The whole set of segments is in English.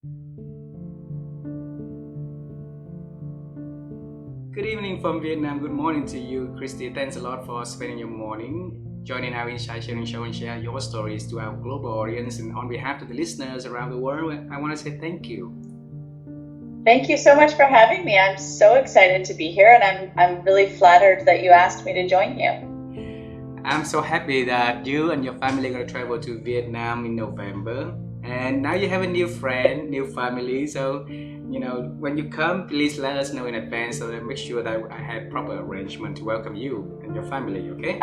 Good evening from Vietnam. Good morning to you, Kristi. Thanks a lot for spending your morning joining our Insight Sharing Show and share your stories to our global audience. And on behalf of the listeners around the world, I want to say thank you. Thank you so much for having me. I'm so excited to be here, and I'm really flattered that you asked me to join you. I'm so happy that you and your family are going to travel to Vietnam in November. And now you have a new friend, new family. So, when you come, please let us know in advance so that make sure that I have proper arrangement to welcome you and your family, okay?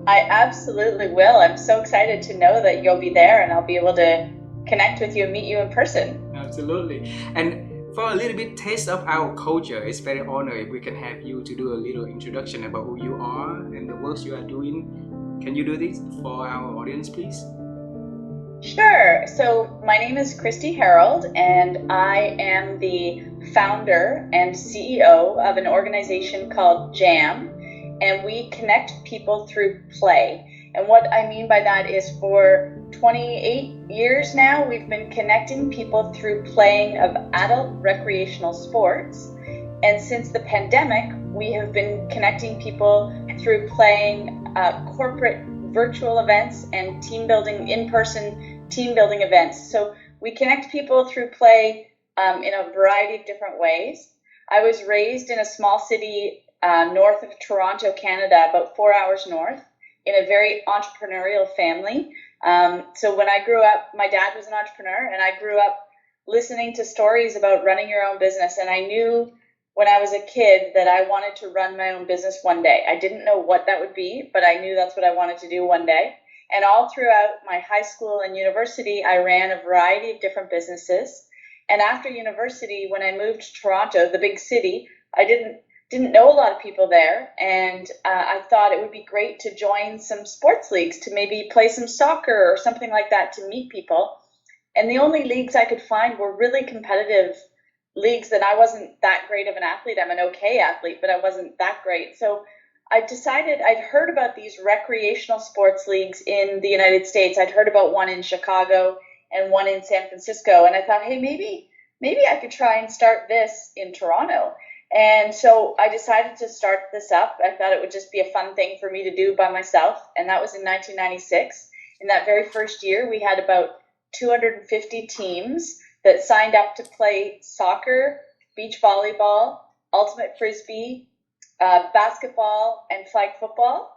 I absolutely will. I'm so excited to know that you'll be there and I'll be able to connect with you and meet you in person. Absolutely. And for a little bit taste of our culture, it's very honored if we can have you to do a little introduction about who you are and the works you are doing. Can you do this for our audience, please? Sure. So my name is Kristi Herold, and I am the founder and CEO of an organization called JAM, and we connect people through play. And what I mean by that is for 28 years now, we've been connecting people through playing of adult recreational sports. And since the pandemic, we have been connecting people through playing corporate virtual events and team building, in-person team building events. So we connect people through play in a variety of different ways. I was raised in a small city north of Toronto, Canada, about 4 hours north, in a very entrepreneurial family. So when I grew up, my dad was an entrepreneur, and I grew up listening to stories about running your own business. And I knew when I was a kid that I wanted to run my own business one day. I didn't know what that would be, but I knew that's what I wanted to do one day. And all throughout my high school and university, I ran a variety of different businesses. And after university, when I moved to Toronto, the big city, I didn't know a lot of people there, and I thought it would be great to join some sports leagues, to maybe play some soccer or something like that, to meet people. And the only leagues I could find were really competitive leagues that I wasn't that great of an athlete. I'm an okay athlete, but I wasn't that great. So I decided, I'd heard about these recreational sports leagues in the United States. I'd heard about one in Chicago and one in San Francisco. And I thought, hey, maybe I could try and start this in Toronto. And so I decided to start this up. I thought it would just be a fun thing for me to do by myself. And that was in 1996. In that very first year, we had about 250 teams that signed up to play soccer, beach volleyball, ultimate frisbee, basketball, and flag football.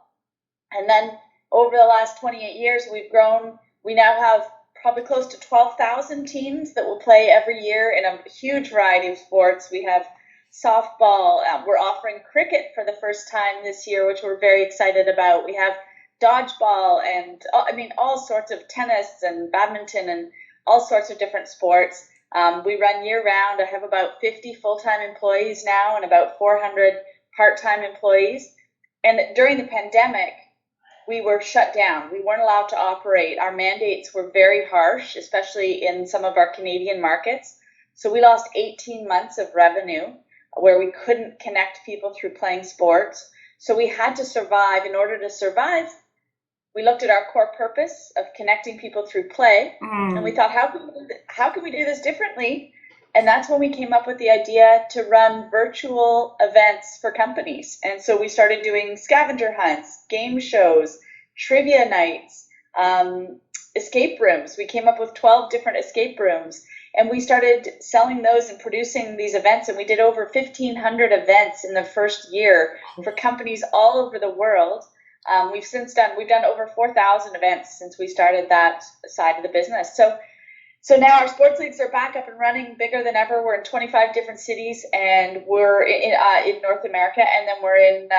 And then over the last 28 years, we've grown. We now have probably close to 12,000 teams that will play every year in a huge variety of sports. We have softball. We're offering cricket for the first time this year, which we're very excited about. We have dodgeball and all sorts of tennis and badminton and all sorts of different sports. We run year round. I have about 50 full-time employees now and about 400 part-time employees. And during the pandemic, we were shut down. We weren't allowed to operate. Our mandates were very harsh, especially in some of our Canadian markets. So we lost 18 months of revenue where we couldn't connect people through playing sports. So we had to survive. In order to survive, we looked at our core purpose of connecting people through play, and we thought, how can we do this differently? And that's when we came up with the idea to run virtual events for companies. And so we started doing scavenger hunts, game shows, trivia nights, escape rooms. We came up with 12 different escape rooms, and we started selling those and producing these events. And we did over 1,500 events in the first year for companies all over the world. We've done over 4,000 events since we started that side of the business. So now our sports leagues are back up and running, bigger than ever. We're in 25 different cities, and we're in North America, and then we're in,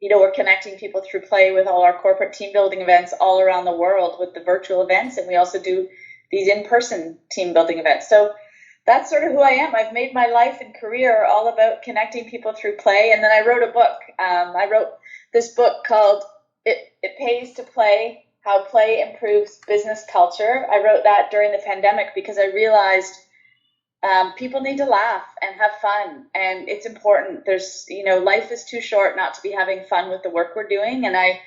we're connecting people through play with all our corporate team building events all around the world with the virtual events, and we also do these in-person team building events. So that's sort of who I am. I've made my life and career all about connecting people through play, and then I wrote a book. I wrote this book called It Pays to Play, How Play Improves Business Culture. I wrote that during the pandemic because I realized people need to laugh and have fun, and it's important. Life is too short not to be having fun with the work we're doing, and I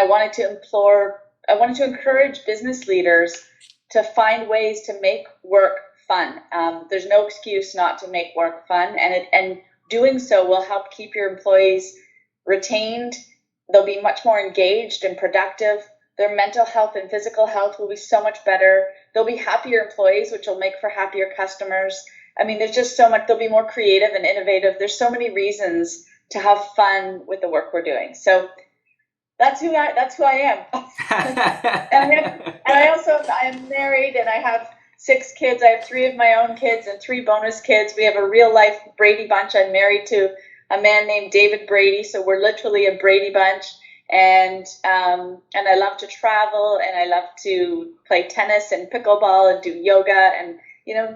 wanted to encourage business leaders to find ways to make work fun. There's no excuse not to make work fun, and doing so will help keep your employees retained. They'll be much more engaged and productive. Their mental health and physical health will be so much better. They'll be happier employees, which will make for happier customers. I mean, there's just so much. They'll be more creative and innovative. There's so many reasons to have fun with the work we're doing. So that's who I am. I am married, and I have 6 kids. I have 3 of my own kids and 3 bonus kids. We have a real life Brady bunch. I'm married to a man named David Brady, so we're literally a Brady bunch. And I love to travel, and I love to play tennis and pickleball and do yoga, and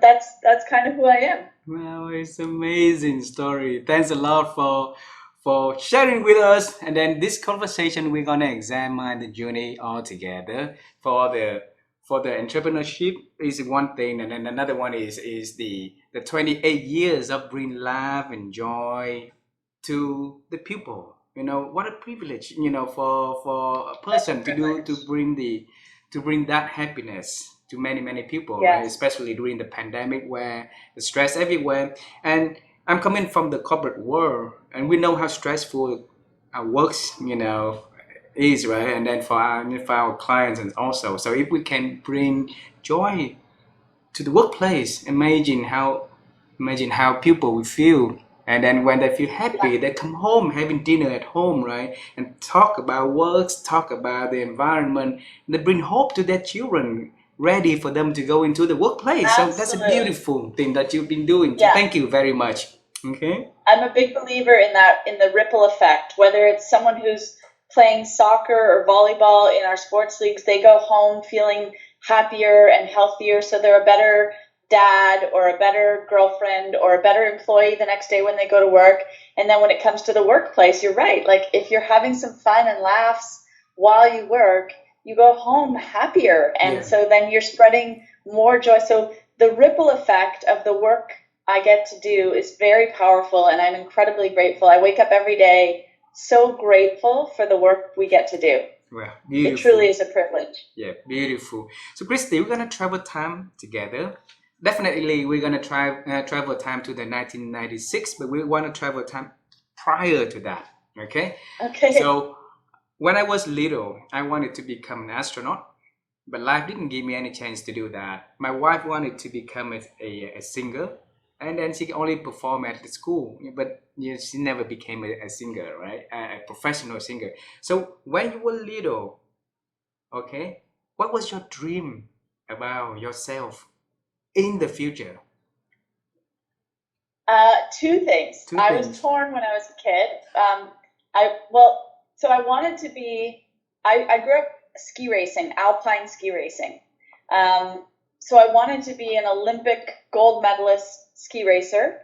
that's kind of who I am. Wow, it's amazing story. Thanks a lot for sharing with us. And then this conversation, we're gonna examine the journey all together. For the entrepreneurship is one thing, and then another one is the 28 years of bringing love and joy to the people. What a privilege, for a person to bring that happiness to many people, right? Yes. Especially during the pandemic where the stress everywhere. And I'm coming from the corporate world, and we know how stressful our works, is, right? And then for our clients and also. So if we can bring joy to the workplace, imagine how people will feel. And then when they feel happy, they come home having dinner at home, right? And talk about works, talk about the environment. They bring hope to their children, ready for them to go into the workplace. So that's a Absolutely. beautiful thing that you've been doing. So Yeah. thank you very much. Okay. I'm a big believer in the ripple effect, whether it's someone who's playing soccer or volleyball in our sports leagues, they go home feeling happier and healthier, so they're a better dad or a better girlfriend or a better employee the next day when they go to work. And then when it comes to the workplace, you're right. Like, if you're having some fun and laughs while you work, you go home happier. And Yeah. so then you're spreading more joy. So the ripple effect of the work I get to do is very powerful, and I'm incredibly grateful. I wake up every day so grateful for the work we get to do. Well, It beautiful. truly is a privilege. Yeah, beautiful. So, Kristi, we're gonna travel time together. Definitely, we're gonna travel time to the 1996, but we want to travel time prior to that. Okay. Okay. So, when I was little, I wanted to become an astronaut, but life didn't give me any chance to do that. My wife wanted to become a singer, and then she only performed at the school, but she never became a singer, right? A professional singer. So, when you were little, okay, what was your dream about yourself in the future? 2 things. Two I things. was torn when I was a kid. So I wanted to be. I grew up ski racing, alpine ski racing. So I wanted to be an Olympic gold medalist ski racer,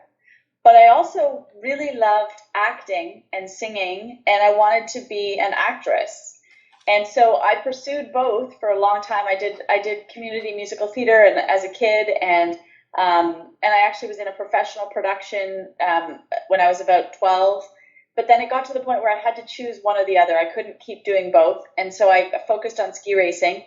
but I also really loved acting and singing, and I wanted to be an actress. And so I pursued both for a long time. I did community musical theater and as a kid, and I actually was in a professional production when I was about 12. But then it got to the point where I had to choose one or the other. I couldn't keep doing both, and so I focused on ski racing.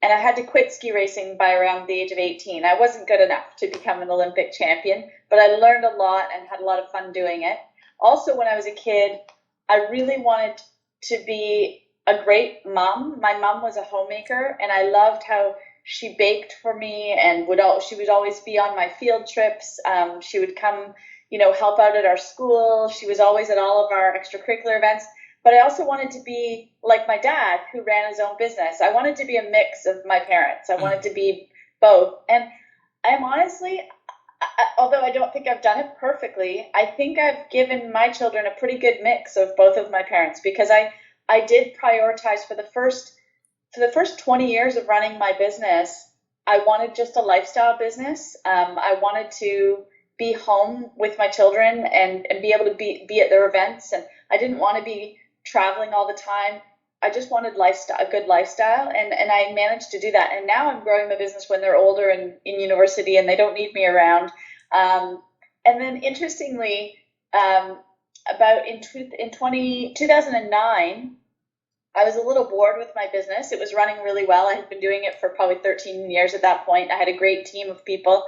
And I had to quit ski racing by around the age of 18. I wasn't good enough to become an Olympic champion, but I learned a lot and had a lot of fun doing it. Also, when I was a kid, I really wanted to be a great mom. My mom was a homemaker, and I loved how she baked for me and she would always be on my field trips. She would come, help out at our school. She was always at all of our extracurricular events. But I also wanted to be like my dad, who ran his own business. I wanted to be a mix of my parents. I wanted to be both. And I'm honestly, although I don't think I've done it perfectly, I think I've given my children a pretty good mix of both of my parents, because I did prioritize for the first 20 years of running my business. I wanted just a lifestyle business. I wanted to be home with my children and be able to be at their events. And I didn't want to be traveling all the time. I just wanted a good lifestyle, and I managed to do that. And now I'm growing my business when they're older and in university and they don't need me around. And then interestingly, about in 2009, I was a little bored with my business. It was running really well. I had been doing it for probably 13 years at that point. I had a great team of people.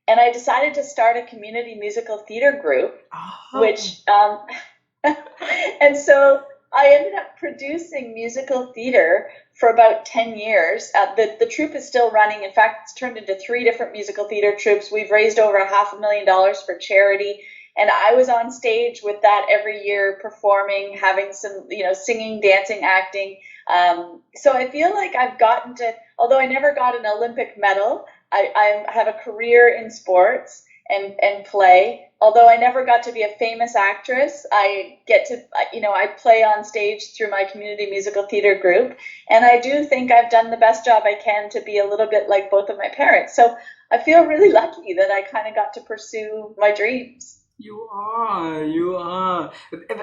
and I decided to start a community musical theater group, Oh, which and so I ended up producing musical theater for about 10 years. The troupe is still running. In fact, it's turned into three different musical theater troupes. We've raised over $500,000 for charity. And I was on stage with that every year, performing, having some, singing, dancing, acting. So I feel like I've gotten to, although I never got an Olympic medal, I have a career in sports and play. Although I never got to be a famous actress, I get to, I play on stage through my community musical theater group. And I do think I've done the best job I can to be a little bit like both of my parents. So I feel really lucky that I kind of got to pursue my dreams. you are.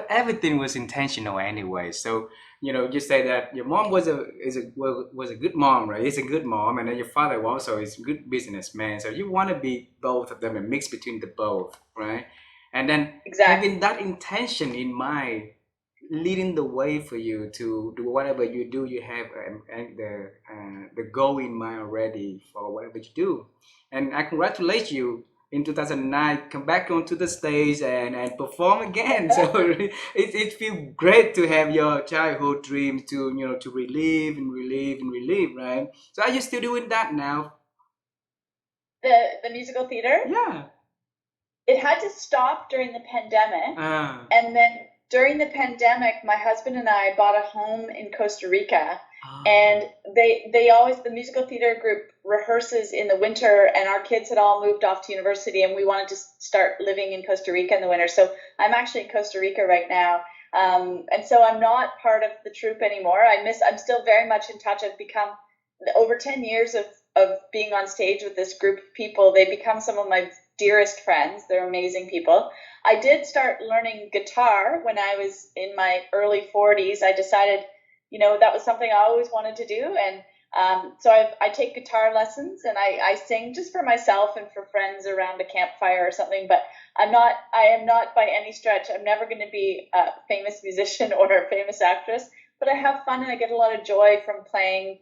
Everything was intentional anyway. So you say that your mom was a good mom, right? It's a good mom, and then your father also is a good businessman. So you want to be both of them, a mix between the both, right? And then Exactly. having that intention in mind, leading the way for you to do whatever you do. You have the goal in mind already for whatever you do, and I congratulate you. In 2009, come back onto the stage and perform again. So it feels great to have your childhood dreams to to relive and relive and relive, right? So are you still doing that now? The musical theater, Yeah. it had to stop during the pandemic. Ah. And then during the pandemic, my husband and I bought a home in Costa Rica. Ah. And they always, the musical theater group rehearses in the winter, and our kids had all moved off to university, and we wanted to start living in Costa Rica in the winter. So I'm actually in Costa Rica right now. And so I'm not part of the troupe anymore. I'm still very much in touch. I've become, over 10 years of being on stage with this group of people, they become some of my dearest friends. They're amazing people. I did start learning guitar when I was in my early 40s. I decided, that was something I always wanted to do. And so I take guitar lessons, and I sing just for myself and for friends around a campfire or something. But I am not by any stretch. I'm never going to be a famous musician or a famous actress, but I have fun and I get a lot of joy from playing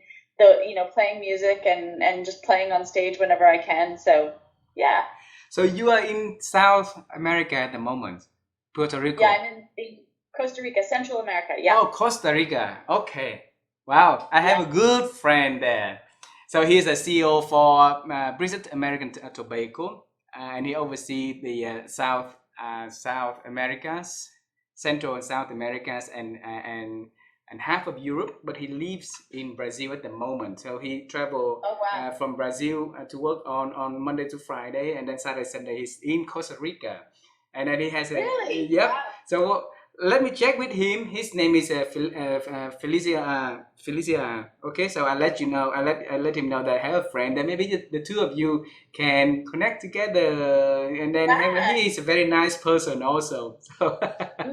music and just playing on stage whenever I can. So yeah. So you are in South America at the moment, Puerto Yeah, Rico. I'm in Costa Rica, Central America. Yeah. Oh, Costa Rica. Okay. Wow, I have Yeah. a good friend there. So he's a CEO for British American Tobacco, and he oversees the South Americas, Central and South Americas, and half of Europe. But he lives in Brazil at the moment. So he travel Oh wow. from Brazil to work on Monday to Friday, and then Saturday Sunday he's in Costa Rica, and then he has a Really? yep. Wow. So let me check with him. His name is Felicia. Felicia. Okay, so I let you know. I let him know that I have a friend. That maybe the two of you can connect together, and then have. He is a Nice. very nice person also. So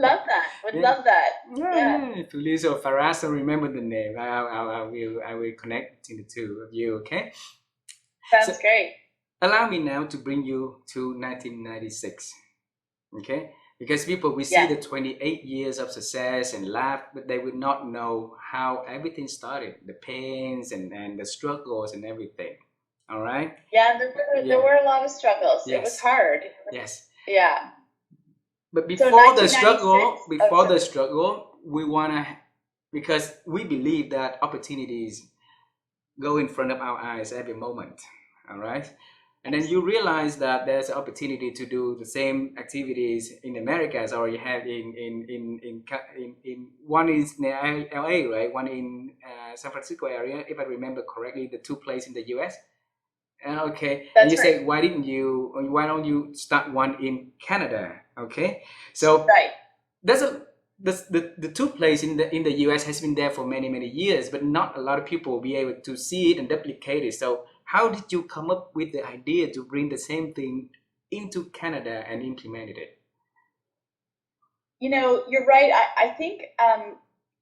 Love that. Would yeah, love that. yeah, Yeah. yeah. Felicia Faras. I remember the name. I will connect between the two of you. Okay. So Sounds great. allow me now to bring you to 1996. Okay, because people we see Yeah. the 28 years of success and laugh, but they would not know how everything started, the pains and the struggles and everything. All right. Yeah, there Yeah. were a lot of struggles. It was Yes. hard. Yes. Yeah. But So before the 1996. struggle, Oh, before sorry. the struggle, we wanna, because we believe that opportunities go in front of our eyes every moment. All right. And then Yes. you realize that there's an opportunity to do the same activities in Americas, or you have in one is in LA, right? One in San Francisco area, if I remember correctly, the two places in the US. Okay, and you That's right. say why don't you start one in Canada? Okay, so Right. there's a the two plays in the US has been there for many years, but not a lot of people will be able to see it and replicate it. So how did you come up with the idea to bring the same thing into Canada and implemented it? You're right. I think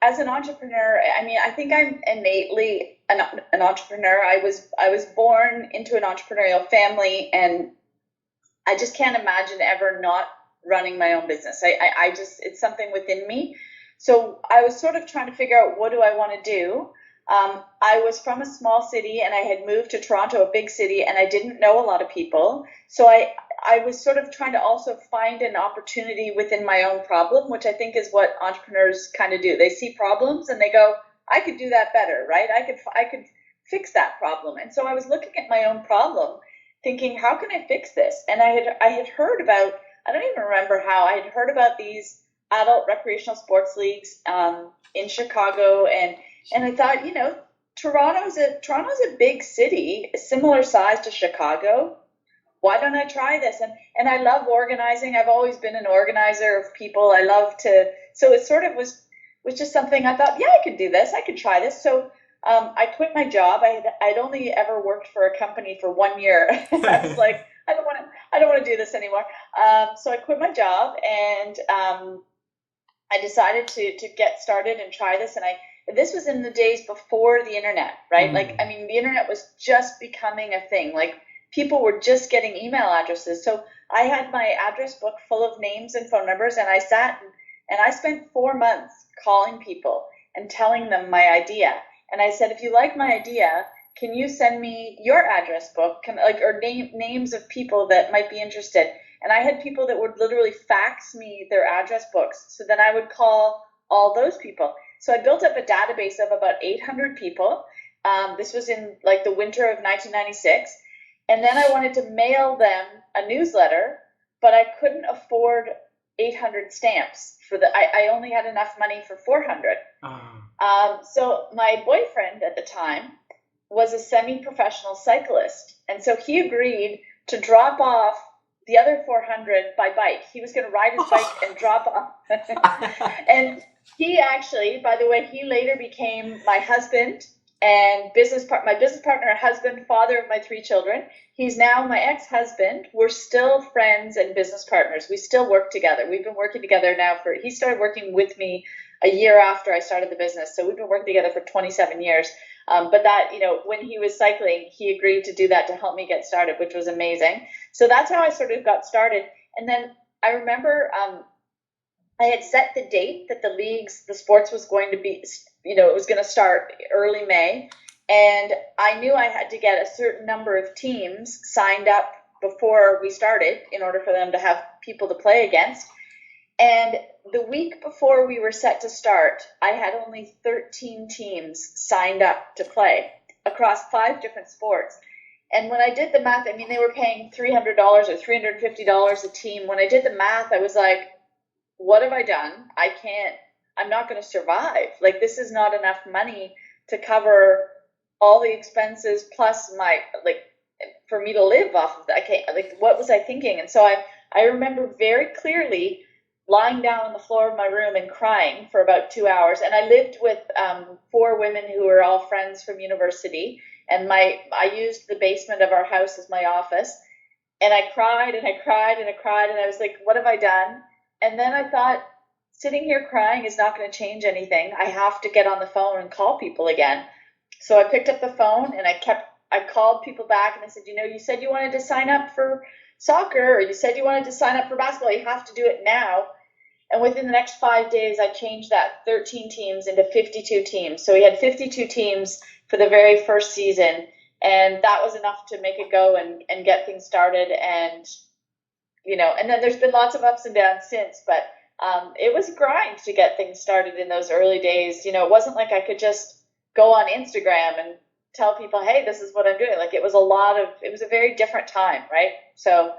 as an entrepreneur, I mean, I think I'm innately an entrepreneur. I was born into an entrepreneurial family, and I just can't imagine ever not running my own business. I just, it's something within me. So I was sort of trying to figure out, what do I want to do? I was from a small city and I had moved to Toronto, a big city, and I didn't know a lot of people. So I was sort of trying to also find an opportunity within my own problem, which I think is what entrepreneurs kind of do. They see problems and they go, I could do that better, right? I could fix that problem. And so I was looking at my own problem, thinking, how can I fix this? And I had heard about, I don't even remember how, I had heard about these adult recreational sports leagues in Chicago, and I thought, Toronto's a big city, similar size to Chicago. Why don't I try this? And I love organizing. I've always been an organizer of people. I love to, so it sort of was just something I thought, yeah, I could do this. I could try this. So I quit my job. I'd only ever worked for a company for 1 year. I was like, I don't want to do this anymore. So I quit my job and I decided to get started and try this. And this was in the days before the internet, right? Like, I mean, the internet was just becoming a thing. Like, people were just getting email addresses. So I had my address book full of names and phone numbers, and I sat and I spent 4 months calling people and telling them my idea. And I said, if you like my idea, can you send me your address book, or names of people that might be interested? And I had people that would literally fax me their address books. So then I would call all those people. So I built up a database of about 800 people. This was in like the winter of 1996. And then I wanted to mail them a newsletter, but I couldn't afford 800 stamps I only had enough money for 400. So my boyfriend at the time was a semi-professional cyclist. And so he agreed to drop off the other 400 by bike. He was going to ride his bike and drop off. And he actually, by the way, he later became my husband and my business partner, husband, father of my 3 children. He's now my ex-husband. We're still friends and business partners. We still work together. We've been working together now he started working with me a year after I started the business. So we've been working together for 27 years. But that, when he was cycling, he agreed to do that to help me get started, which was amazing. So that's how I sort of got started. And then I remember I had set the date that the sports was going to be, it was going to start early May. And I knew I had to get a certain number of teams signed up before we started in order for them to have people to play against. And the week before we were set to start, I had only 13 teams signed up to play across 5 different sports. And when I did the math, I mean, they were paying $300 or $350 a team. When I did the math, I was like, what have I done? I'm not going to survive. Like, this is not enough money to cover all the expenses plus for me to live off of that. I can't, what was I thinking? And so I remember very clearly lying down on the floor of my room and crying for about 2 hours. And I lived with 4 women who were all friends from university. And I used the basement of our house as my office. And I cried and I cried and I cried. And I was like, what have I done? And then I thought, sitting here crying is not going to change anything. I have to get on the phone and call people again. So I picked up the phone and I called people back and I said, you said you wanted to sign up for soccer, or you said you wanted to sign up for basketball. You have to do it now. And within the next 5 days, I changed that 13 teams into 52 teams. So we had 52 teams for the very first season. And that was enough to make it go and get things started. And, and then there's been lots of ups and downs since, but it was a grind to get things started in those early days. It wasn't like I could just go on Instagram and tell people, hey, this is what I'm doing. Like, it was a very different time, right? So,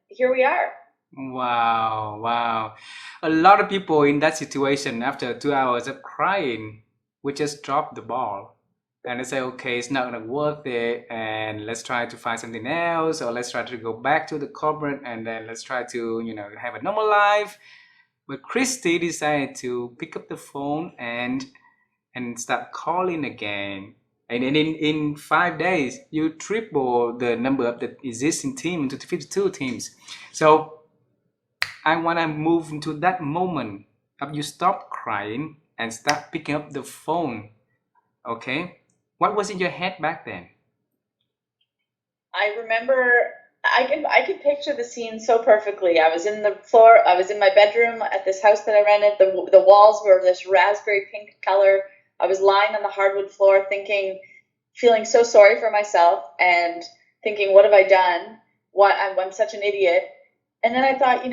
here we are. Wow. A lot of people in that situation, after 2 hours of crying, would just drop the ball. And they say, okay, it's not going to work it, and let's try to find something else, or let's try to go back to the corporate, and then let's try to, have a normal life. But Kristi decided to pick up the phone and start calling again. And in 5 days, you triple the number of the existing team into 52 teams. So I want to move into that moment of you stop crying and start picking up the phone. Okay? What was in your head back then? I remember, I can picture the scene so perfectly. I was in my bedroom at this house that I rented. The walls were this raspberry pink color. I was lying on the hardwood floor feeling so sorry for myself and thinking, what have I done? I'm such an idiot. And then I thought,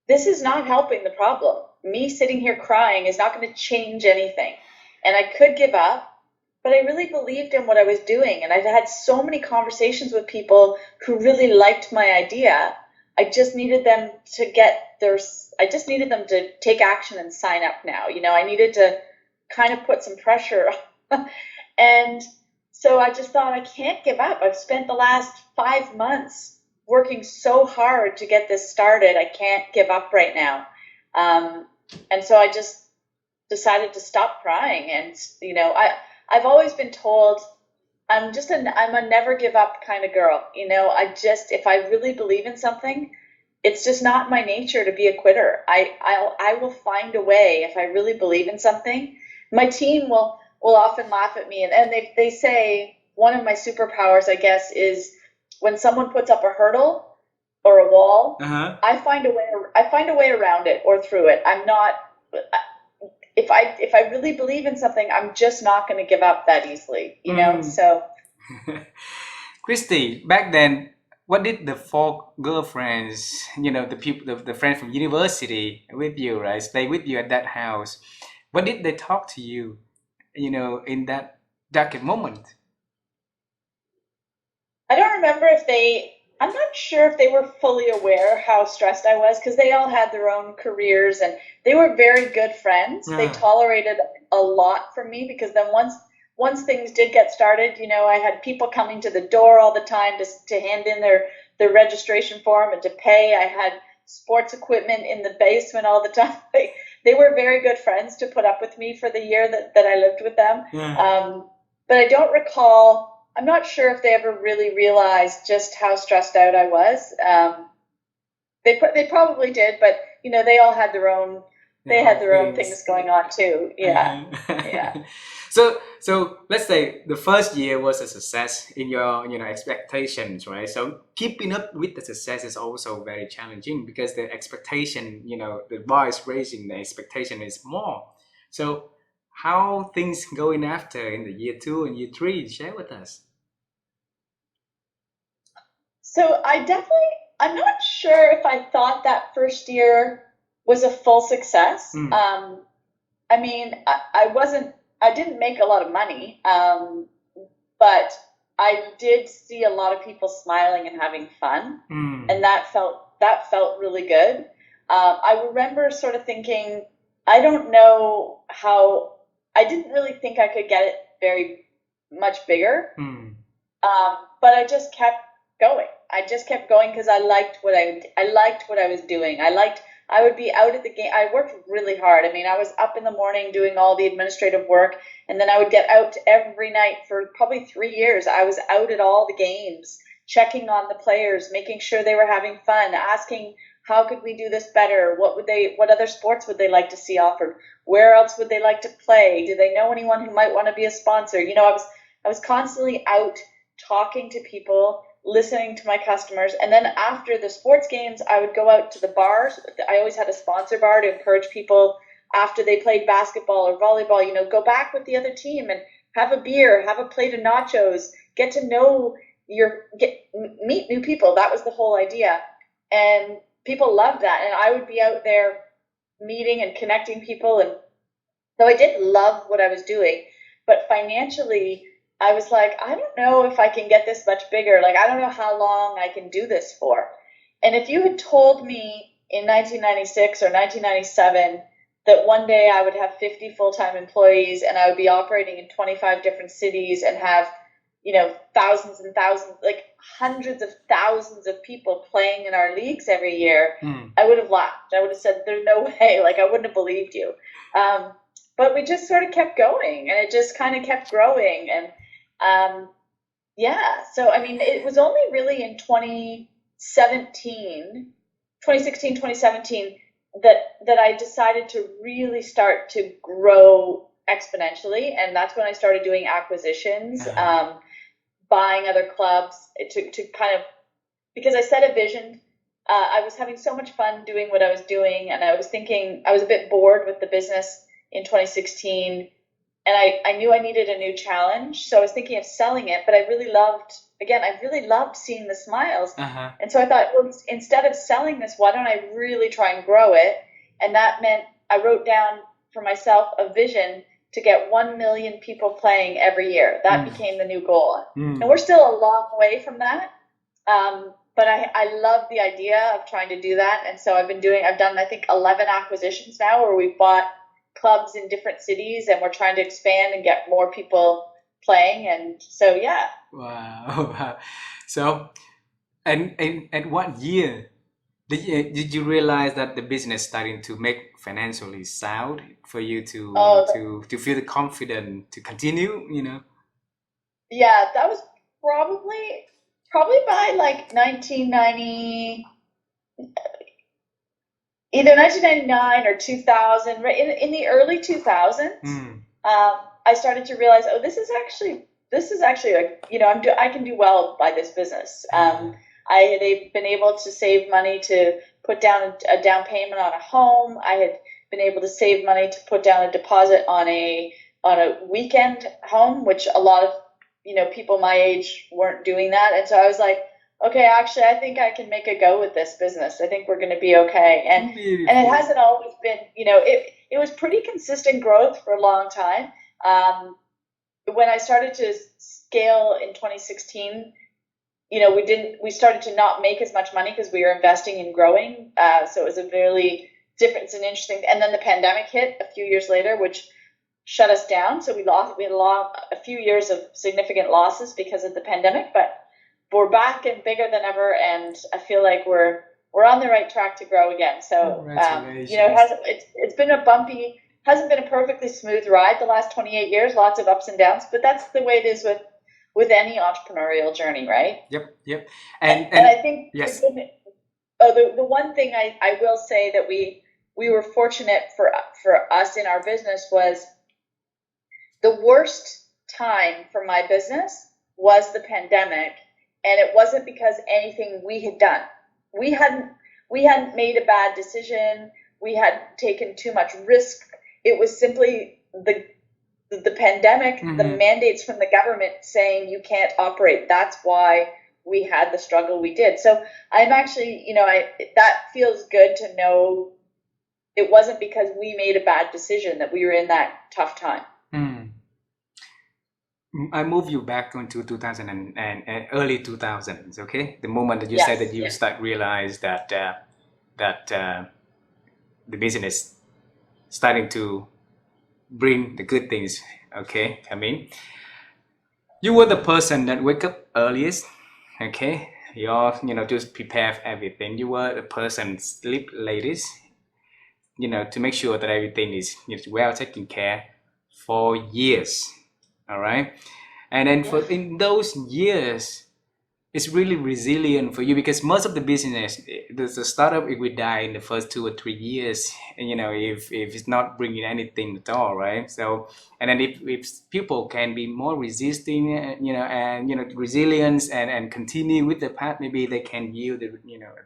this is not helping the problem. Me sitting here crying is not going to change anything. And I could give up, but I really believed in what I was doing. And I've had so many conversations with people who really liked my idea. I just needed them to take action and sign up now. I needed to kind of put some pressure on. And so I just thought, I can't give up. I've spent the last 5 months working so hard to get this started. I can't give up right now. And so I just decided to stop crying. And, I've always been told I'm a never give up kind of girl. If I really believe in something, it's just not my nature to be a quitter. I will find a way. If I really believe in something, my team will often laugh at me, and they say one of my superpowers, I guess, is when someone puts up a hurdle or a wall, I find a way around it or through it. I'm not. If I really believe in something, I'm just not going to give up that easily, So, Kristi, back then, what did the four girlfriends, the people, the friends from university with you, right, stay with you at that house? What did they talk to you, in that dark moment? I don't remember I'm not sure if they were fully aware how stressed I was, because they all had their own careers and they were very good friends. They tolerated a lot from me, because then once things did get started, I had people coming to the door all the time to hand in their registration form and to pay. I had sports equipment in the basement all the time. They were very good friends to put up with me for the year that I lived with them. But I don't recall. I'm not sure if they ever really realized just how stressed out I was. They probably did, but they all had their own. They had their own things going on too. Yeah, yeah. So let's say the first year was a success in your expectations, right? So keeping up with the success is also very challenging, because the expectation, the bar is raising, the expectation is more. So how things going after in the year 2 and year 3? Share with us. So I'm not sure if I thought that first year was a full success. I mean, I didn't make a lot of money, but I did see a lot of people smiling and having fun, and that felt really good. I remember sort of thinking, I don't know how, I didn't really think I could get it very much bigger, but I just kept going. I just kept going because I liked what I was doing. I would be out at the game. I worked really hard. I mean, I was up in the morning doing all the administrative work, and then I would get out every night for probably 3 years. I was out at all the games, checking on the players, making sure they were having fun, asking how could we do this better? What other sports would they like to see offered? Where else would they like to play? Do they know anyone who might want to be a sponsor? I was constantly out talking to people, listening to my customers. And then after the sports games, I would go out to the bars. I always had a sponsor bar to encourage people after they played basketball or volleyball, go back with the other team and have a beer, have a plate of nachos, get to know meet new people. That was the whole idea. And people loved that. And I would be out there meeting and connecting people. And so I did love what I was doing, but financially, I was like, I don't know if I can get this much bigger. Like, I don't know how long I can do this for. And if you had told me in 1996 or 1997 that one day I would have 50 full-time employees and I would be operating in 25 different cities and have, thousands and thousands, like hundreds of thousands of people playing in our leagues every year, I would have laughed. I would have said, there's no way. Like, I wouldn't have believed you. But we just sort of kept going, and it just kind of kept growing. And so I mean, it was only really in 2016, 2017 that I decided to really start to grow exponentially, and that's when I started doing acquisitions, buying other clubs to kind of, because I set a vision. I was having so much fun doing what I was doing, and I was thinking I was a bit bored with the business in 2016. I knew I needed a new challenge. So I was thinking of selling it, but I really loved seeing the smiles. Uh-huh. And so I thought, well, instead of selling this, why don't I really try and grow it? And that meant I wrote down for myself a vision to get 1 million people playing every year. That became the new goal. And we're still a long way from that. But I love the idea of trying to do that. And so I've done, I think, 11 acquisitions now where we've bought clubs in different cities and we're trying to expand and get more people playing. And so, yeah. Wow. So, and what year did you realize that the business starting to make financially sound for you to feel the confident to continue, Yeah, that was probably by like 1990, either 1999 or 2000, right in the early 2000s. I started to realize, oh, this is actually like, I can do well by this business. I had been able to save money to put down a down payment on a home. I had been able to save money to put down a deposit on a weekend home, which a lot of people my age weren't doing that. And so I was like, okay, actually, I think I can make a go with this business. I think we're going to be okay. And it hasn't always been, it was pretty consistent growth for a long time. When I started to scale in 2016, we started to not make as much money because we were investing in growing. So it was a really different, it's an interesting, and then the pandemic hit a few years later, which shut us down. So we had a few years of significant losses because of the pandemic, but we're back and bigger than ever. And I feel like we're on the right track to grow again. So, it's been hasn't been a perfectly smooth ride the last 28 years, lots of ups and downs, but that's the way it is with any entrepreneurial journey, right? Yep. And I think yes. The one thing I will say that we were fortunate for us in our business was the worst time for my business was the pandemic, and it wasn't because anything we had done. We hadn't made a bad decision. We hadn't taken too much risk. It was simply the pandemic, the mandates from the government saying you can't operate. That's why we had the struggle we did. So I'm actually, that feels good to know it wasn't because we made a bad decision that we were in that tough time. I move you back into 2000 and early 2000s, okay? The moment that you said that you start realize that the business starting to bring the good things, okay? I mean, you were the person that wake up earliest, okay? You're, just prepare for everything. You were the person sleep latest, to make sure that everything is well taken care for years. All right. And then in those years, it's really resilient for you because most of the business, the startup, it will die in the first 2 or 3 years, if it's not bringing anything at all, right? So, and then if people can be more resisting, and resilience and continue with the path, maybe they can yield,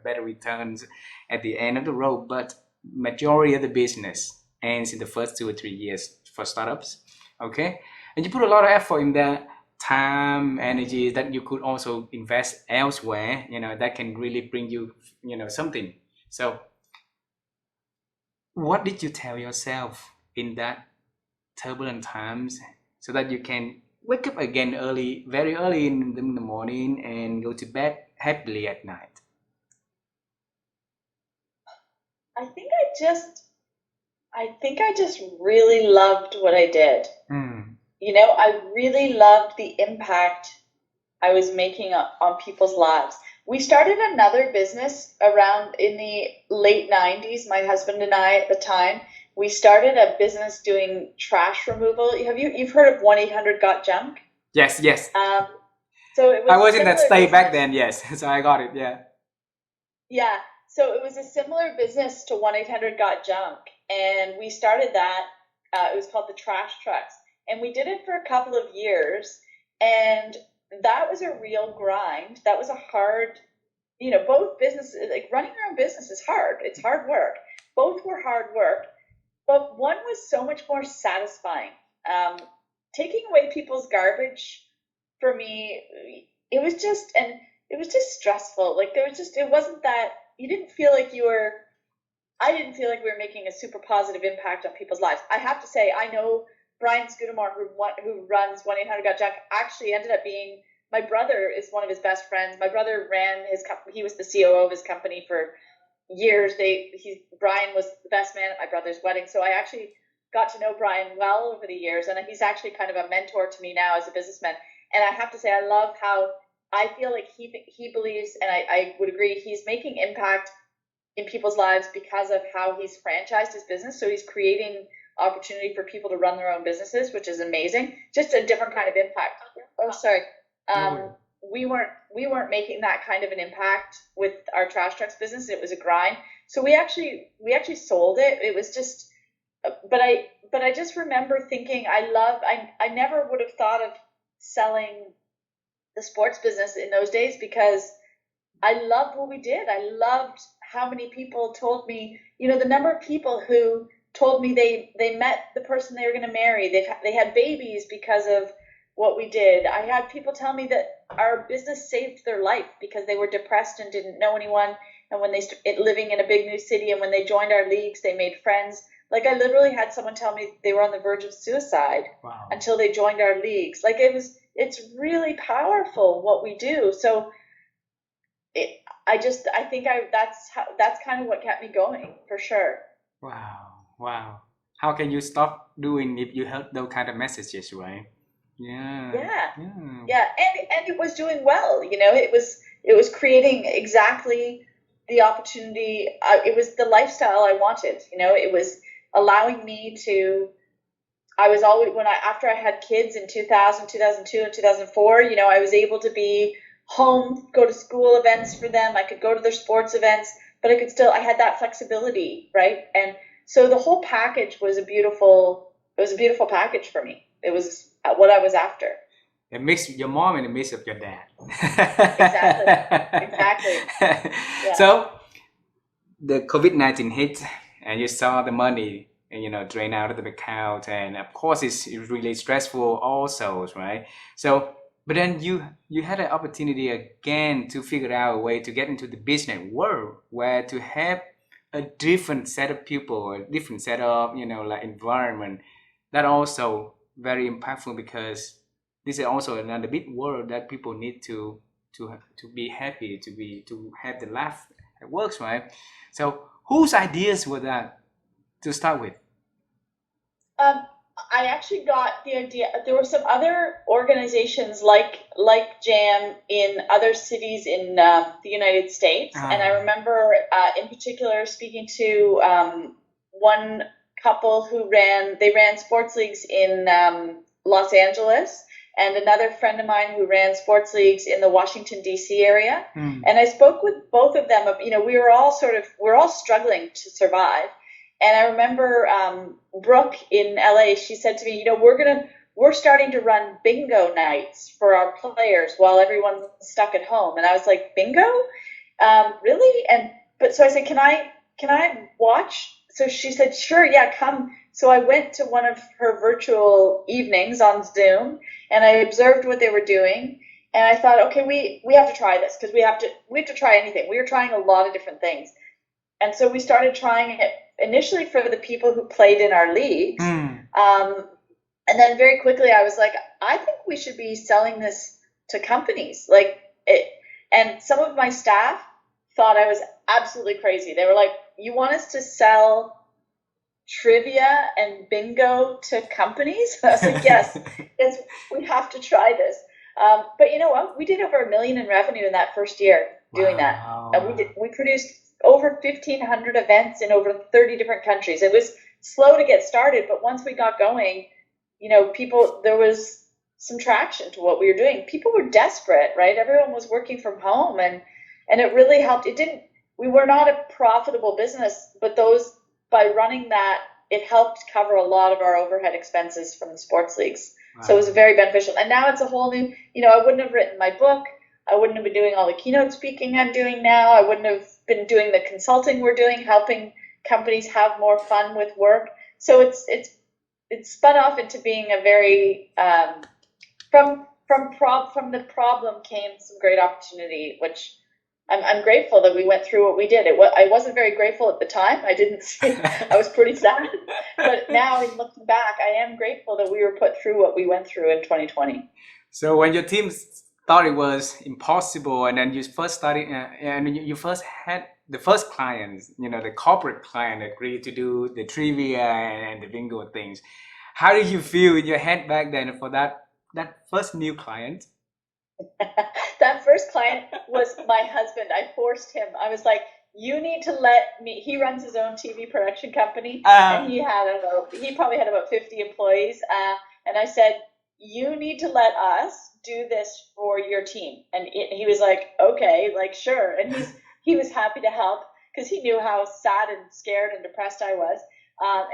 better returns at the end of the road. But majority of the business ends in the first 2 or 3 years for startups, okay? And you put a lot of effort in that time, energy that you could also invest elsewhere, that can really bring you, something. So what did you tell yourself in that turbulent times so that you can wake up again very early in the morning and go to bed happily at night? I think I just really loved what I did. I really loved the impact I was making on people's lives. We started another business around in the late 90s, my husband and I at the time. We started a business doing trash removal. You've heard of 1-800-GOT-JUNK? Yes. So it was I was in that state back then, yes. So I got it, yeah. Yeah. So it was a similar business to 1-800-GOT-JUNK. And we started that. It was called the Trash Trucks. And we did it for a couple of years. And that was a real grind. That was a hard, both businesses, like running your own business is hard. It's hard work. Both were hard work. But one was so much more satisfying. Um, Taking away people's garbage for me, it was just stressful. Like there was just, it wasn't that, you didn't feel like you were, I didn't feel like we were making a super positive impact on people's lives. I have to say, I know Brian Scudamore, who runs 1-800-GOT-JUNK, actually ended up being, my brother is one of his best friends. My brother ran his company, he was the COO of his company for years. Brian was the best man at my brother's wedding. So I actually got to know Brian well over the years, and he's actually kind of a mentor to me now as a businessman. And I have to say, I love how I feel like he believes, and I would agree, he's making impact in people's lives because of how he's franchised his business. So he's creating opportunity for people to run their own businesses, which is amazing. Just a different kind of impact. Oh, sorry. We weren't making that kind of an impact with our trash trucks business. It was a grind. So we actually sold it. It was just, but I just remember thinking, I never would have thought of selling the sports business in those days because I loved what we did. I loved how many people told me, the number of people who told me they met the person they were going to marry. They had babies because of what we did. I had people tell me that our business saved their life because they were depressed and didn't know anyone. And when they living in a big new city, and when they joined our leagues, they made friends. Like I literally had someone tell me they were on the verge of suicide until they joined our leagues. Like it's really powerful what we do. So I think that's kind of what kept me going for sure. Wow. How can you stop doing if you heard those kind of messages, right? Yeah. And it was doing well. It was creating exactly the opportunity. It was the lifestyle I wanted. It was allowing me to. I was always after I had kids in 2000, 2002, and 2004. I was able to be home, go to school events for them. I could go to their sports events, but I had that flexibility, right? And so the whole package was a beautiful package for me. It was what I was after. A mix of your mom and a mix of your dad. Exactly. Yeah. So the COVID-19 hit, and you saw the money, drain out of the account, and of course it's really stressful also, right? So, but then you had an opportunity again to figure out a way to get into the business world where to have a different set of people, a different set of like environment. That also very impactful because this is also another big world that people need to be happy, to have the laugh at works, right? So whose ideas were that to start with? I actually got the idea. There were some other organizations like JAM in other cities in the United States, and I remember in particular speaking to one couple who ran sports leagues in Los Angeles, and another friend of mine who ran sports leagues in the Washington D.C. area. And I spoke with both of them. We're all struggling to survive. And I remember Brooke in LA, she said to me, we're starting to run bingo nights for our players while everyone's stuck at home. And I was like, bingo? Really? So I said, can I watch? So she said, sure, yeah, come. So I went to one of her virtual evenings on Zoom, and I observed what they were doing. And I thought, okay, we have to try this because we have to try anything. We were trying a lot of different things. And so we started trying it initially for the people who played in our leagues. And then very quickly I was like, I think we should be selling this to companies. And some of my staff thought I was absolutely crazy. They were like, you want us to sell trivia and bingo to companies? I was like, yes, we have to try this. But you know what? We did over $1 million in revenue in that first year doing that. And we produced over 1,500 events in over 30 different countries. It was slow to get started, but once we got going, there was some traction to what we were doing. People were desperate, right? Everyone was working from home, and it really helped. We were not a profitable business, but by running that, it helped cover a lot of our overhead expenses from the sports leagues. Wow. So it was very beneficial. And now it's a whole new, I wouldn't have written my book. I wouldn't have been doing all the keynote speaking I'm doing now. I wouldn't have been doing the consulting we're doing, helping companies have more fun with work. So it's it spun off into being a very from the problem came some great opportunity, which I'm grateful that we went through what we did. I wasn't very grateful at the time. I didn't see. I was pretty sad, but now in looking back, I am grateful that we were put through what we went through in 2020. So when your team thought it was impossible, and then you first started, and you first had the first clients, the corporate client agreed to do the trivia and the bingo things. How did you feel in your head back then for that first new client? That first client was my husband. I forced him. I was like, you need to let me. He runs his own TV production company, and he probably had about 50 employees. And I said, you need to let us do this for your team. And he was like, okay, like sure. And he was happy to help because he knew how sad and scared and depressed I was.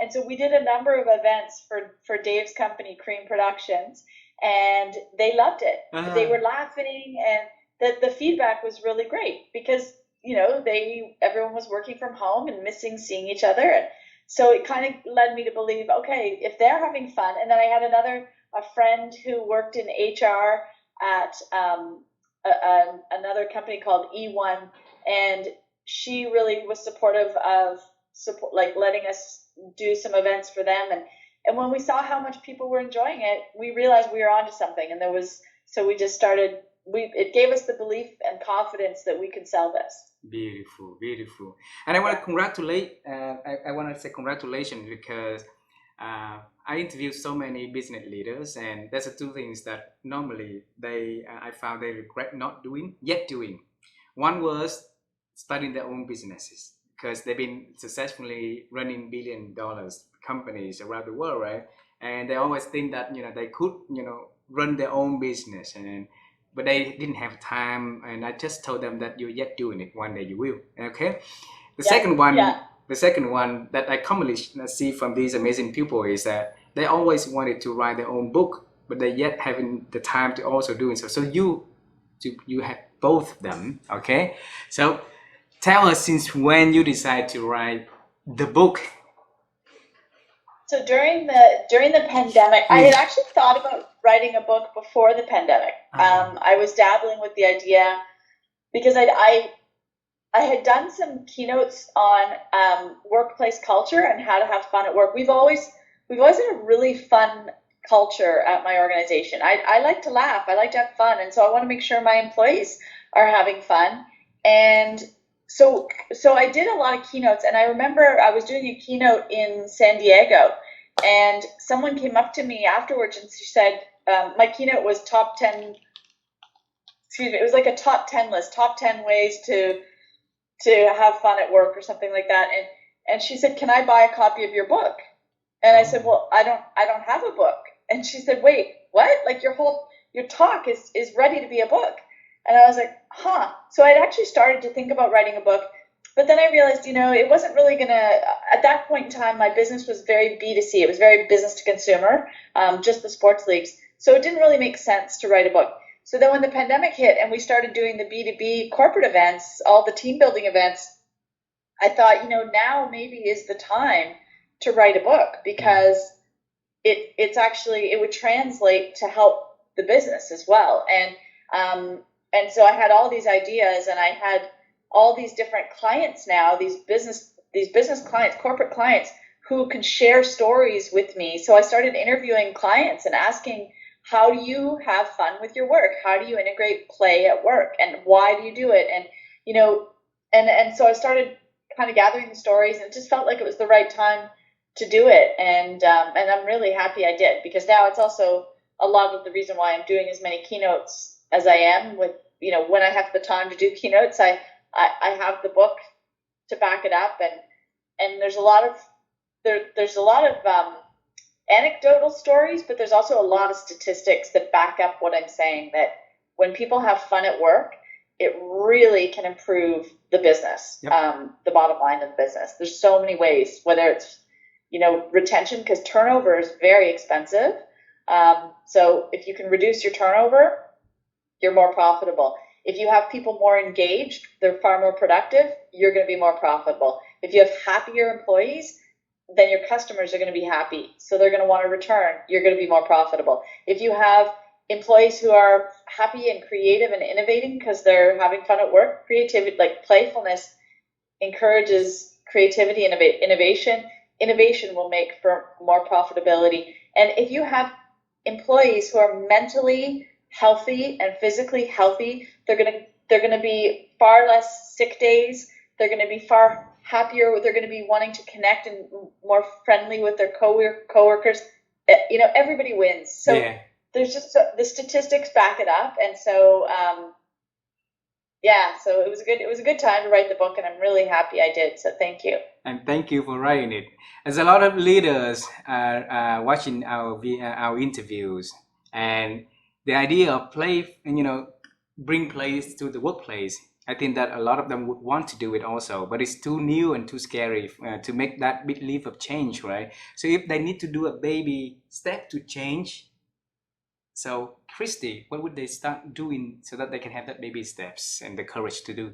And so we did a number of events for Dave's company, Cream Productions, and they loved it. They were laughing, and the feedback was really great because everyone was working from home and missing seeing each other, and so it kind of led me to believe, okay, if they're having fun. And then I had a friend who worked in HR at another company called E1, and she really was supportive of like letting us do some events for them. And when we saw how much people were enjoying it, we realized we were onto something. And so we just started. It gave us the belief and confidence that we could sell this. Beautiful, beautiful. And I want to congratulate. I want to say congratulations because I interviewed so many business leaders, and there's two things that normally I found they regret not doing yet doing. One was starting their own businesses because they've been successfully running $1 billion companies around the world, right? And they always think that they could run their own business, but they didn't have time. And I just told them that you're yet doing it. One day you will. Okay. The second one that I commonly see from these amazing people is that they always wanted to write their own book, but they yet having the time to also doing so. So you have both of them. Okay. So tell us, since when you decide to write the book? So during the pandemic, I had actually thought about writing a book before the pandemic. I was dabbling with the idea because I had done some keynotes on workplace culture and how to have fun at work. We've always had a really fun culture at my organization. I like to laugh. I like to have fun, and so I want to make sure my employees are having fun. And so I did a lot of keynotes, and I remember I was doing a keynote in San Diego, and someone came up to me afterwards and she said, my keynote was top 10, it was like a top 10 list, top 10 ways to have fun at work or something like that. And she said, can I buy a copy of your book? And I said, well, I don't have a book. And she said, wait, what? Like your talk is ready to be a book. And I was like, huh. So I'd actually started to think about writing a book, but then I realized, it wasn't really at that point in time, my business was very B2C. It was very business to consumer, just the sports leagues. So it didn't really make sense to write a book. So then when the pandemic hit and we started doing the B2B corporate events, all the team building events, I thought, now maybe is the time to write a book because it would translate to help the business as well. And so I had all these ideas, and I had all these different clients now, these business clients, corporate clients who could share stories with me. So I started interviewing clients and asking, how do you have fun with your work? How do you integrate play at work? And why do you do it? And, and so I started kind of gathering the stories, and it just felt like it was the right time to do it. And I'm really happy I did, because now it's also a lot of the reason why I'm doing as many keynotes as I am with, when I have the time to do keynotes, I have the book to back it up. And there's a lot of anecdotal stories, but there's also a lot of statistics that back up what I'm saying, that when people have fun at work, it really can improve the business, the bottom line of the business. There's so many ways, whether it's, retention, because turnover is very expensive. So if you can reduce your turnover, you're more profitable. If you have people more engaged, they're far more productive, you're going to be more profitable. If you have happier employees, then your customers are going to be happy. So they're going to want to return. You're going to be more profitable. If you have employees who are happy and creative and innovating because they're having fun at work, creativity, like playfulness, encourages creativity and innovation. Innovation will make for more profitability. And if you have employees who are mentally healthy and physically healthy, they're going to be far less sick days. They're going to be far happier. They're going to be wanting to connect and more friendly with their coworkers. Everybody wins. So Yeah. there's just the statistics back it up, and so so it was a good time to write the book, and I'm really happy I did. So thank you. And thank you for writing it. As a lot of leaders are watching our interviews, and the idea of play, and bring plays to the workplace. I think that a lot of them would want to do it also, but it's too new and too scary to make that big leap of change, right? So if they need to do a baby step to change, so Kristi, what would they start doing so that they can have that baby steps and the courage to do?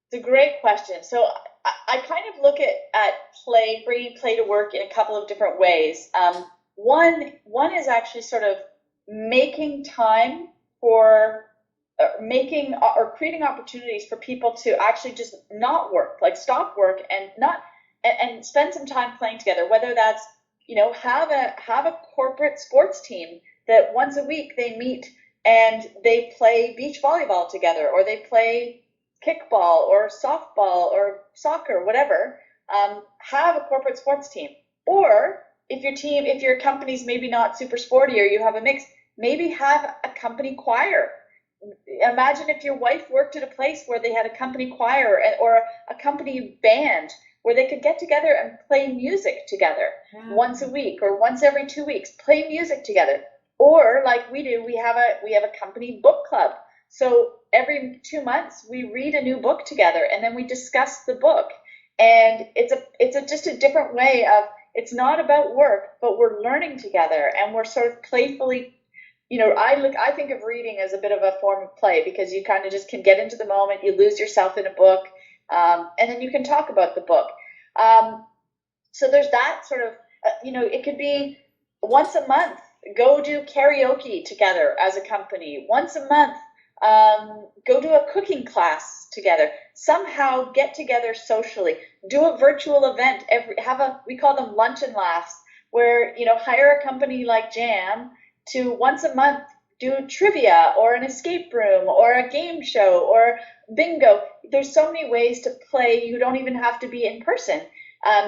It's a great question. So I kind of look at play, bringing play to work in a couple of different ways. One is actually sort of making time for making or creating opportunities for people to actually just not work, like stop work and spend some time playing together. Whether that's have a corporate sports team that once a week they meet and they play beach volleyball together, or they play kickball or softball or soccer, whatever. Have a corporate sports team. Or if your company's maybe not super sporty or you have a mix, maybe have a company choir. Imagine if your wife worked at a place where they had a company choir or a company band where they could get together and play music together once a week or once every 2 weeks, play music together. Or like we do, we have a company book club. So every 2 months we read a new book together and then we discuss the book. And it's just a different way of, it's not about work, but we're learning together and we're sort of playfully, I think of reading as a bit of a form of play, because you kind of just can get into the moment, you lose yourself in a book, and then you can talk about the book. So there's that sort of, it could be once a month, go do karaoke together as a company. Once a month, go do a cooking class together. Somehow get together socially. Do a virtual event. We call them lunch and laughs, where hire a company like Jam to once a month do trivia or an escape room or a game show or bingo. There's so many ways to play. You don't even have to be in person.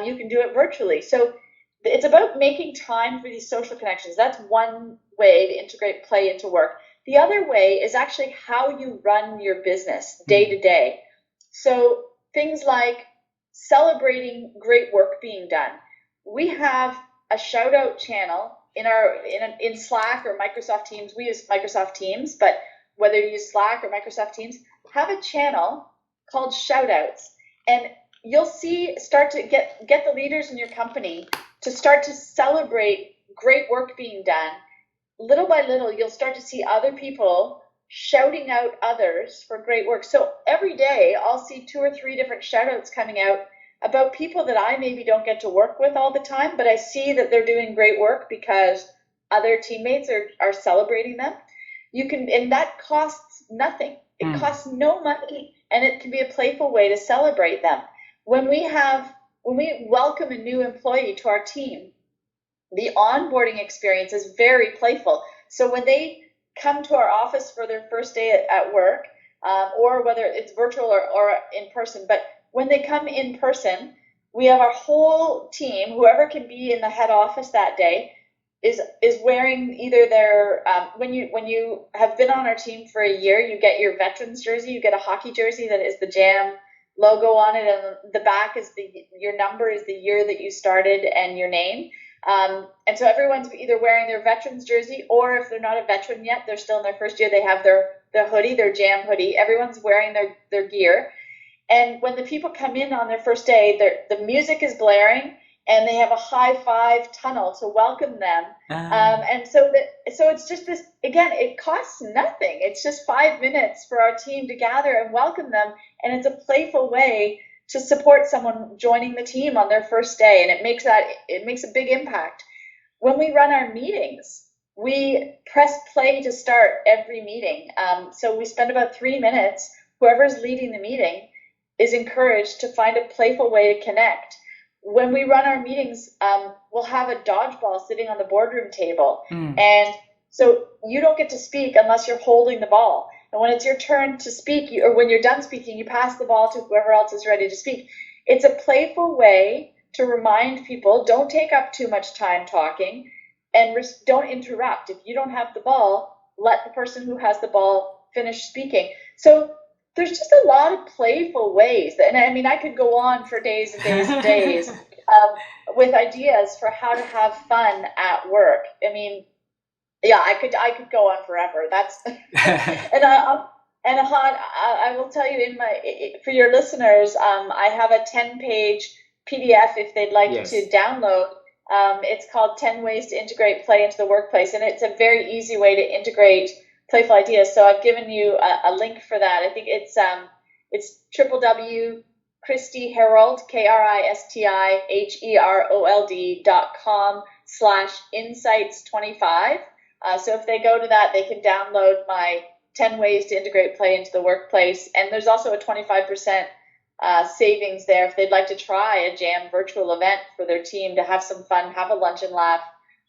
You can do it virtually. So it's about making time for these social connections. That's one way to integrate play into work. The other way is actually how you run your business day to day. So things like celebrating great work being done. We have a shout out channel in Slack or Microsoft Teams. We use Microsoft Teams, but whether you use Slack or Microsoft Teams, have a channel called shout outs. And you'll start to get the leaders in your company to start to celebrate great work being done. Little by little, you'll start to see other people shouting out others for great work. So every day I'll see 2 or 3 different shout outs coming out about people that I maybe don't get to work with all the time, but I see that they're doing great work because other teammates are celebrating them. And that costs nothing. It costs no money, and it can be a playful way to celebrate them. When we welcome a new employee to our team, the onboarding experience is very playful. So when they come to our office for their first day at work, or whether it's virtual or in person, but when they come in person, we have our whole team, whoever can be in the head office that day, is wearing either their when you have been on our team for a year, you get your veterans jersey, you get a hockey jersey that is the Jam logo on it, and the back is your number is the year that you started and your name. And so everyone's either wearing their veterans jersey, or if they're not a veteran yet, they're still in their first year, they have their hoodie, their Jam hoodie. Everyone's wearing their gear. And when the people come in on their first day, the music is blaring, and they have a high five tunnel to welcome them. And so it's just this, again, it costs nothing. It's just 5 minutes for our team to gather and welcome them. And it's a playful way to support someone joining the team on their first day, and it makes a big impact. When we run our meetings, we press play to start every meeting. So we spend about 3 minutes. Whoever's leading the meeting is encouraged to find a playful way to connect. When we run our meetings, we'll have a dodgeball sitting on the boardroom table. And so you don't get to speak unless you're holding the ball. And when it's your turn to speak, or when you're done speaking, you pass the ball to whoever else is ready to speak. It's a playful way to remind people, don't take up too much time talking, and don't interrupt. If you don't have the ball, let the person who has the ball finish speaking. So there's just a lot of playful ways. And I mean, I could go on for days and days and days with ideas for how to have fun at work. I mean, yeah, I could go on forever. That's and Ahad, I will tell you for your listeners, I have a 10-page PDF if they'd like to download. It's called 10 Ways to Integrate Play into the Workplace, and it's a very easy way to integrate playful ideas. So I've given you a link for that. I think it's www.Kristi Herold, KristiHerold.com/insights25. So if they go to that, they can download my 10 ways to integrate play into the workplace. And there's also a 25% savings there if they'd like to try a Jam virtual event for their team to have some fun, have a lunch and laugh.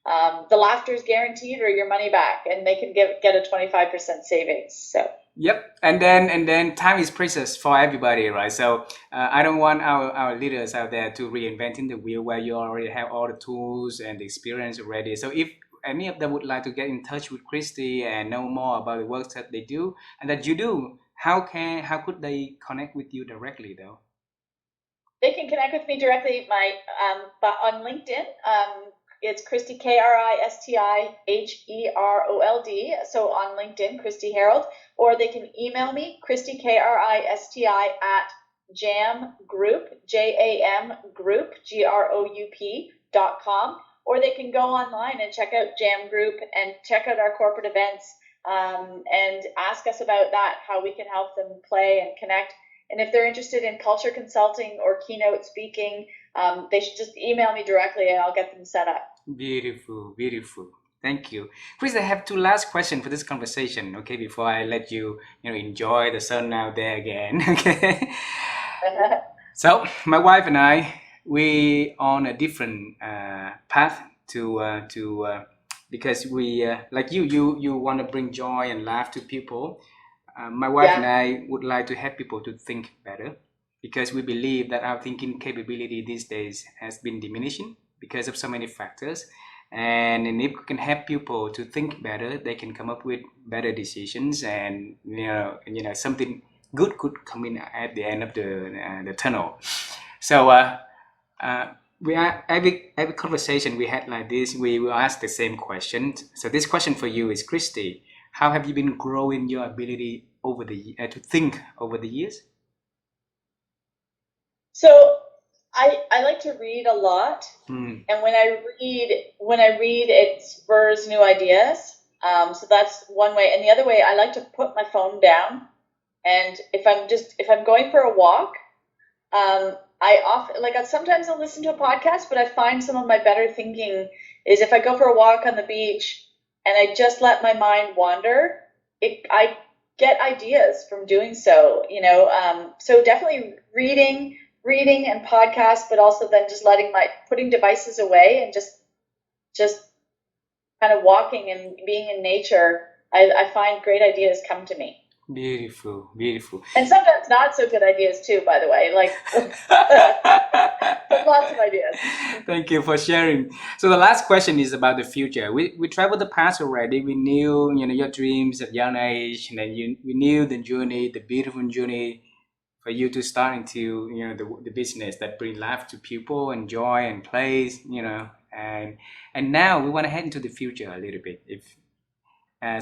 The laughter is guaranteed or your money back, and they can get a 25% savings. So. Yep, and then time is precious for everybody, right? So I don't want our leaders out there to reinventing the wheel where you already have all the tools and the experience already. So if any of them would like to get in touch with Kristi and know more about the work that they do and that you do, how could they connect with you directly though? They can connect with me directly on LinkedIn. It's Kristi, KristiHerold. So on LinkedIn, Kristi Herold, or they can email me, Kristi, Kristi @jamgroup, JAM group.com, or they can go online and check out Jam Group and check out our corporate events and ask us about that, how we can help them play and connect. And if they're interested in culture consulting or keynote speaking, they should just email me directly and I'll get them set up. Beautiful, beautiful. Thank you. Chris, I have two last questions for this conversation, okay, before I let you, enjoy the sun out there again, okay? So, my wife and I, we on a different path because we, like you want to bring joy and laugh to people. My wife and I would like to help people to think better because we believe that our thinking capability these days has been diminishing because of so many factors. And if we can help people to think better, they can come up with better decisions, and something good could come in at the end of the tunnel. So we are every conversation we had like this, we will ask the same question. So this question for you is, Kristi, how have you been growing your ability to think over the years? So I like to read a lot, and when I read, it spurs new ideas. So that's one way, and the other way, I like to put my phone down, and if I'm going for a walk, sometimes I'll listen to a podcast, but I find some of my better thinking is if I go for a walk on the beach and I just let my mind wander. I get ideas from doing so. So definitely reading and podcasts, but also then just putting devices away and just kind of walking and being in nature. I find great ideas come to me. Beautiful, beautiful. And sometimes not so good ideas too, by the way, but lots of ideas. Thank you for sharing. So the last question is about the future. We traveled the past already. We knew, your dreams at young age, and then we knew the journey, the beautiful journey for you to start into, the business that brings life to people and joy and play, and now we want to head into the future a little bit.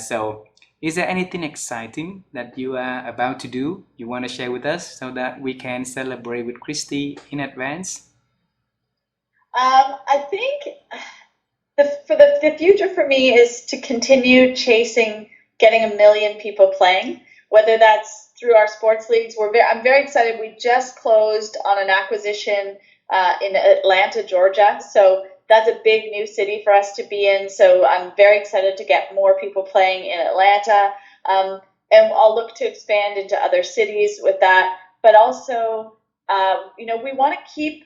So is there anything exciting that you are about to do, you want to share with us so that we can celebrate with Kristi in advance? I think the future for me is to continue chasing getting 1 million people playing, whether that's through our sports leagues. I'm very excited. We just closed on an acquisition in Atlanta, Georgia. So that's a big new city for us to be in. So I'm very excited to get more people playing in Atlanta. And I'll look to expand into other cities with that. But also, we want to keep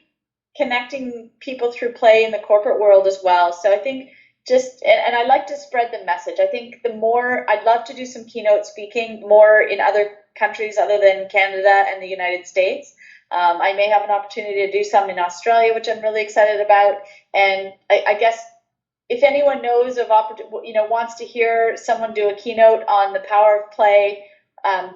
connecting people through play in the corporate world as well. So I think and I like to spread the message. I think I'd love to do some keynote speaking more in other countries other than Canada and the United States. I may have an opportunity to do some in Australia, which I'm really excited about. And I guess if anyone knows of wants to hear someone do a keynote on the power of play,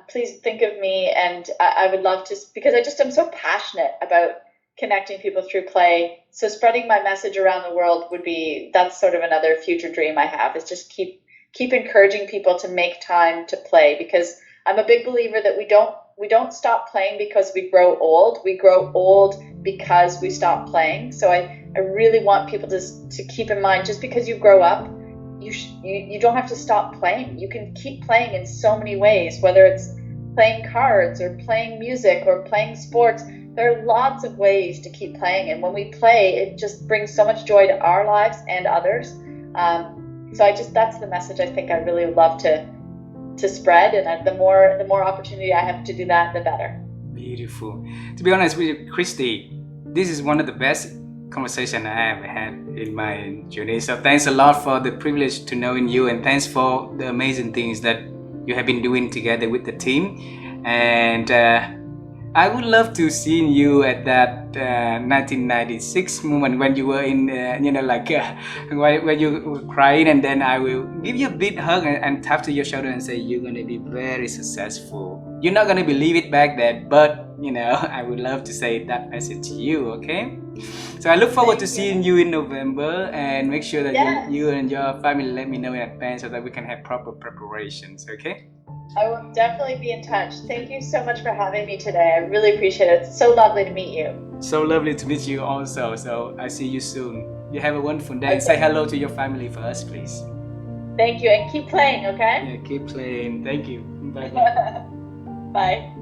please think of me. And I would love to, because I'm so passionate about connecting people through play. So spreading my message around the world that's sort of another future dream I have, is just keep encouraging people to make time to play, because I'm a big believer that we don't stop playing because we grow old. We grow old because we stop playing. So I really want people to keep in mind, just because you grow up, you don't have to stop playing. You can keep playing in so many ways, whether it's playing cards or playing music or playing sports. There are lots of ways to keep playing, and when we play, it just brings so much joy to our lives and others. So that's the message I think I really would love to spread, and the more opportunity I have to do that, the better. Beautiful. To be honest with you, Kristi, this is one of the best conversation I have had in my journey. So thanks a lot for the privilege to knowing you, and thanks for the amazing things that you have been doing together with the team. And I would love to see you at that 1996 moment when you were in, when you were crying, and then I will give you a big hug and tap to your shoulder and say, you're going to be very successful. You're not going to believe it back then, but, I would love to say that message to you, okay? So I look forward to seeing you in November, and make sure that you and your family let me know in advance so that we can have proper preparations, okay? I will definitely be in touch. Thank you so much for having me today. I really appreciate it. It's so lovely to meet you. So lovely to meet you also. So I see you soon. You have a wonderful day. Okay. Say hello to your family for us, please. Thank you, and keep playing, okay? Yeah, keep playing. Thank you. Bye. Bye.